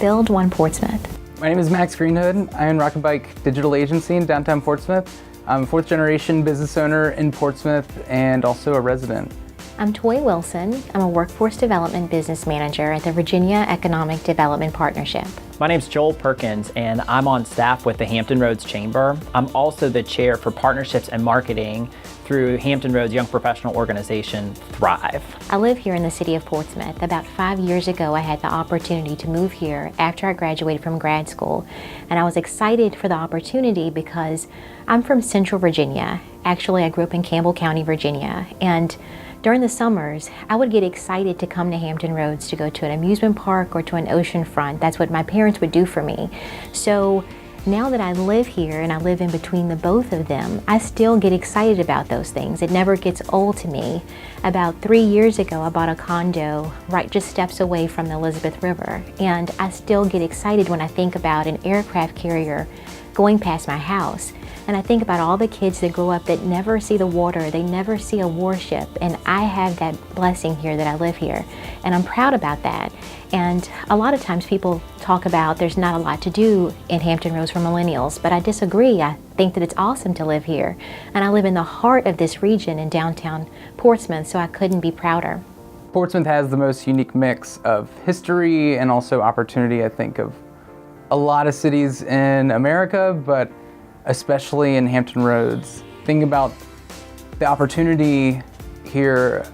Build One Portsmouth. My name is Max Greenhood. I own Rocket Bike Digital Agency in downtown Portsmouth. I'm a fourth generation business owner in Portsmouth and also a resident. I'm Toy Wilson. I'm a workforce development business manager at the Virginia Economic Development Partnership. My name's Joel Perkins, and I'm on staff with the Hampton Roads Chamber. I'm also the chair for partnerships and marketing through Hampton Roads young professional organization, Thrive. I live here in the city of Portsmouth. About 5 years ago, I had the opportunity to move here after I graduated from grad school. And I was excited for the opportunity because I'm from Central Virginia. Actually, I grew up in Campbell County, Virginia. And during the summers, I would get excited to come to Hampton Roads to go to an amusement park or to an ocean front. That's what my parents would do for me. So now that I live here and I live in between the both of them, I still get excited about those things. It never gets old to me. About 3 years ago, I bought a condo right just steps away from the Elizabeth River. And I still get excited when I think about an aircraft carrier going past my house. And I think about all the kids that grow up that never see the water, they never see a warship, and I have that blessing here that I live here, and I'm proud about that. And a lot of times people talk about there's not a lot to do in Hampton Roads for millennials, but I disagree. I think that it's awesome to live here, and I live in the heart of this region in downtown Portsmouth, so I couldn't be prouder. Portsmouth has the most unique mix of history and also opportunity, I think, of a lot of cities in America, but especially in Hampton Roads. Think about the opportunity here.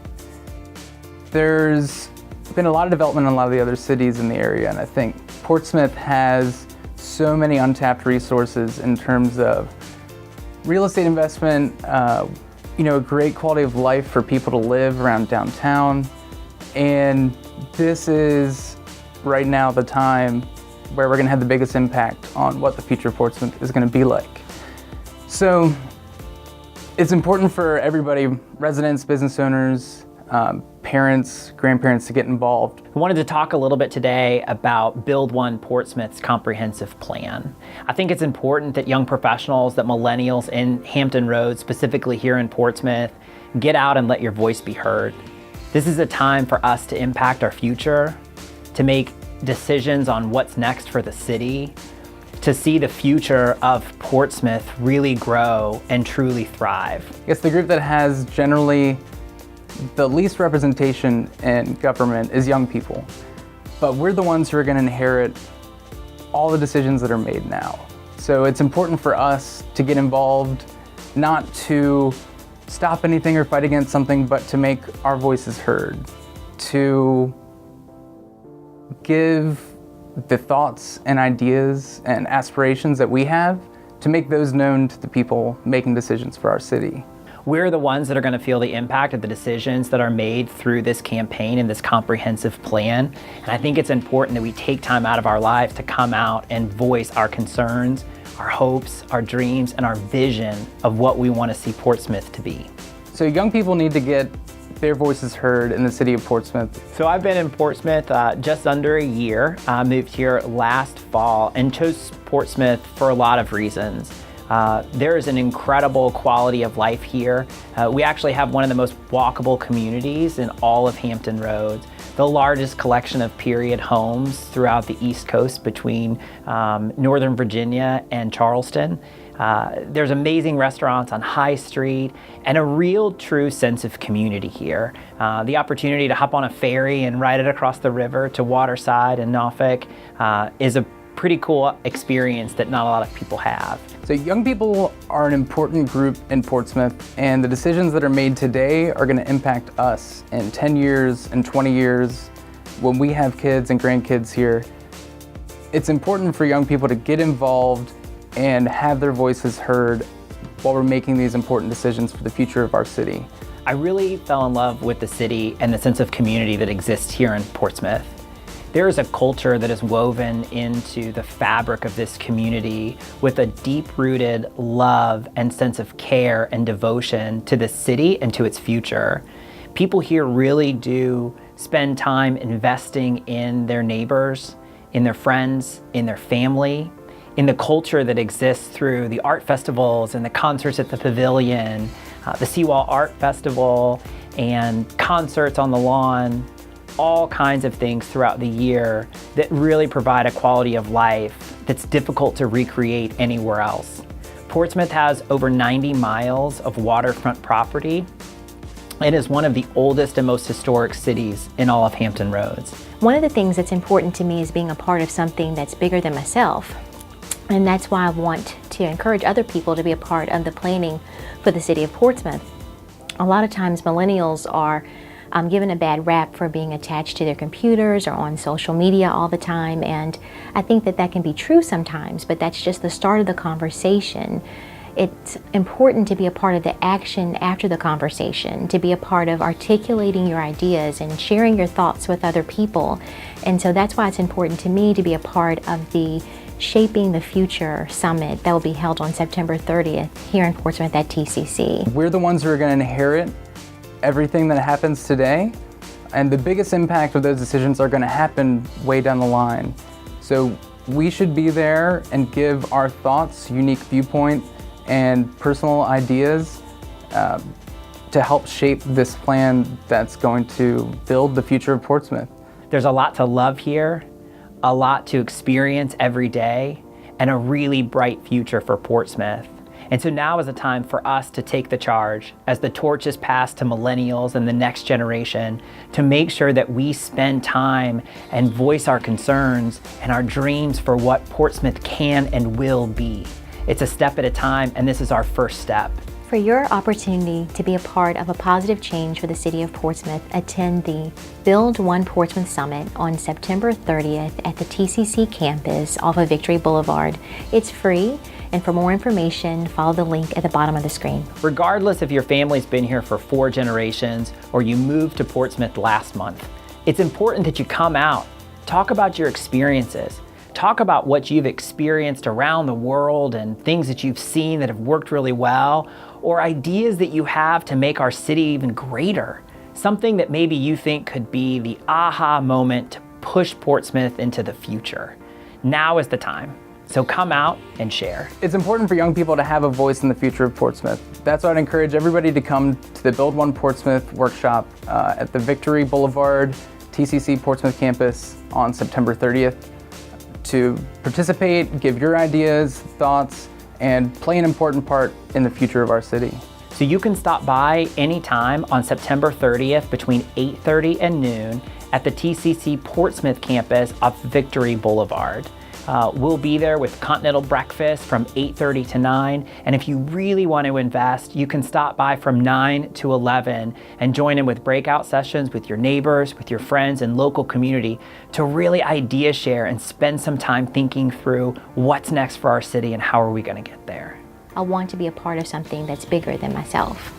There's been a lot of development in a lot of the other cities in the area, and I think Portsmouth has so many untapped resources in terms of real estate investment, a great quality of life for people to live around downtown. And this is right now the time where we're gonna have the biggest impact on what the future of Portsmouth is gonna be like. So it's important for everybody, residents, business owners, parents, grandparents, to get involved. I wanted to talk a little bit today about Build One Portsmouth's comprehensive plan. I think it's important that young professionals, that millennials in Hampton Roads, specifically here in Portsmouth, get out and let your voice be heard. This is a time for us to impact our future, to make decisions on what's next for the city, to see the future of Portsmouth really grow and truly thrive. I guess the group that has generally the least representation in government is young people. But we're the ones who are going to inherit all the decisions that are made now. So it's important for us to get involved, not to stop anything or fight against something, but to make our voices heard, to give the thoughts and ideas and aspirations that we have, to make those known to the people making decisions for our city. We're the ones that are going to feel the impact of the decisions that are made through this campaign and this comprehensive plan. And I think it's important that we take time out of our lives to come out and voice our concerns, our hopes, our dreams, and our vision of what we want to see Portsmouth to be. So young people need to get their voices heard in the city of Portsmouth. So I've been in Portsmouth just under a year. I moved here last fall and chose Portsmouth for a lot of reasons. There is an incredible quality of life here. We actually have one of the most walkable communities in all of Hampton Roads, the largest collection of period homes throughout the East Coast between Northern Virginia and Charleston. There's amazing restaurants on High Street and a real true sense of community here. The opportunity to hop on a ferry and ride it across the river to Waterside and Norfolk is a pretty cool experience that not a lot of people have. So young people are an important group in Portsmouth, and the decisions that are made today are going to impact us in 10 years and 20 years when we have kids and grandkids here. It's important for young people to get involved and have their voices heard while we're making these important decisions for the future of our city. I really fell in love with the city and the sense of community that exists here in Portsmouth. There is a culture that is woven into the fabric of this community with a deep-rooted love and sense of care and devotion to the city and to its future. People here really do spend time investing in their neighbors, in their friends, in their family, in the culture that exists through the art festivals and the concerts at the Pavilion, the Seawall Art Festival, and concerts on the lawn, all kinds of things throughout the year that really provide a quality of life that's difficult to recreate anywhere else. Portsmouth has over 90 miles of waterfront property. It is one of the oldest and most historic cities in all of Hampton Roads. One of the things that's important to me is being a part of something that's bigger than myself. And that's why I want to encourage other people to be a part of the planning for the city of Portsmouth. A lot of times millennials are given a bad rap for being attached to their computers or on social media all the time, and I think that that can be true sometimes, but that's just the start of the conversation. It's important to be a part of the action after the conversation, to be a part of articulating your ideas and sharing your thoughts with other people. And so that's why it's important to me to be a part of the Shaping the Future Summit that will be held on September 30th here in Portsmouth at TCC. We're the ones who are going to inherit everything that happens today, and the biggest impact of those decisions are going to happen way down the line. So we should be there and give our thoughts, unique viewpoint, and personal ideas to help shape this plan that's going to build the future of Portsmouth. There's a lot to love here, a lot to experience every day, and a really bright future for Portsmouth. And so now is a time for us to take the charge as the torch is passed to millennials and the next generation to make sure that we spend time and voice our concerns and our dreams for what Portsmouth can and will be. It's a step at a time, and this is our first step. For your opportunity to be a part of a positive change for the city of Portsmouth, attend the Build One Portsmouth Summit on September 30th at the TCC campus off of Victory Boulevard. It's free, and for more information, follow the link at the bottom of the screen. Regardless if your family's been here for 4 generations or you moved to Portsmouth last month, it's important that you come out, talk about your experiences, talk about what you've experienced around the world and things that you've seen that have worked really well, or ideas that you have to make our city even greater. Something that maybe you think could be the aha moment to push Portsmouth into the future. Now is the time. So come out and share. It's important for young people to have a voice in the future of Portsmouth. That's why I'd encourage everybody to come to the Build One Portsmouth workshop at the Victory Boulevard TCC Portsmouth campus on September 30th to participate, give your ideas, thoughts, and play an important part in the future of our city. So you can stop by anytime on September 30th between 8:30 and noon at the TCC Portsmouth campus off Victory Boulevard. We'll be there with continental breakfast from 8:30 to 9. And if you really want to invest, you can stop by from 9 to 11 and join in with breakout sessions with your neighbors, with your friends and local community to really idea share and spend some time thinking through what's next for our city and how are we going to get there. I want to be a part of something that's bigger than myself.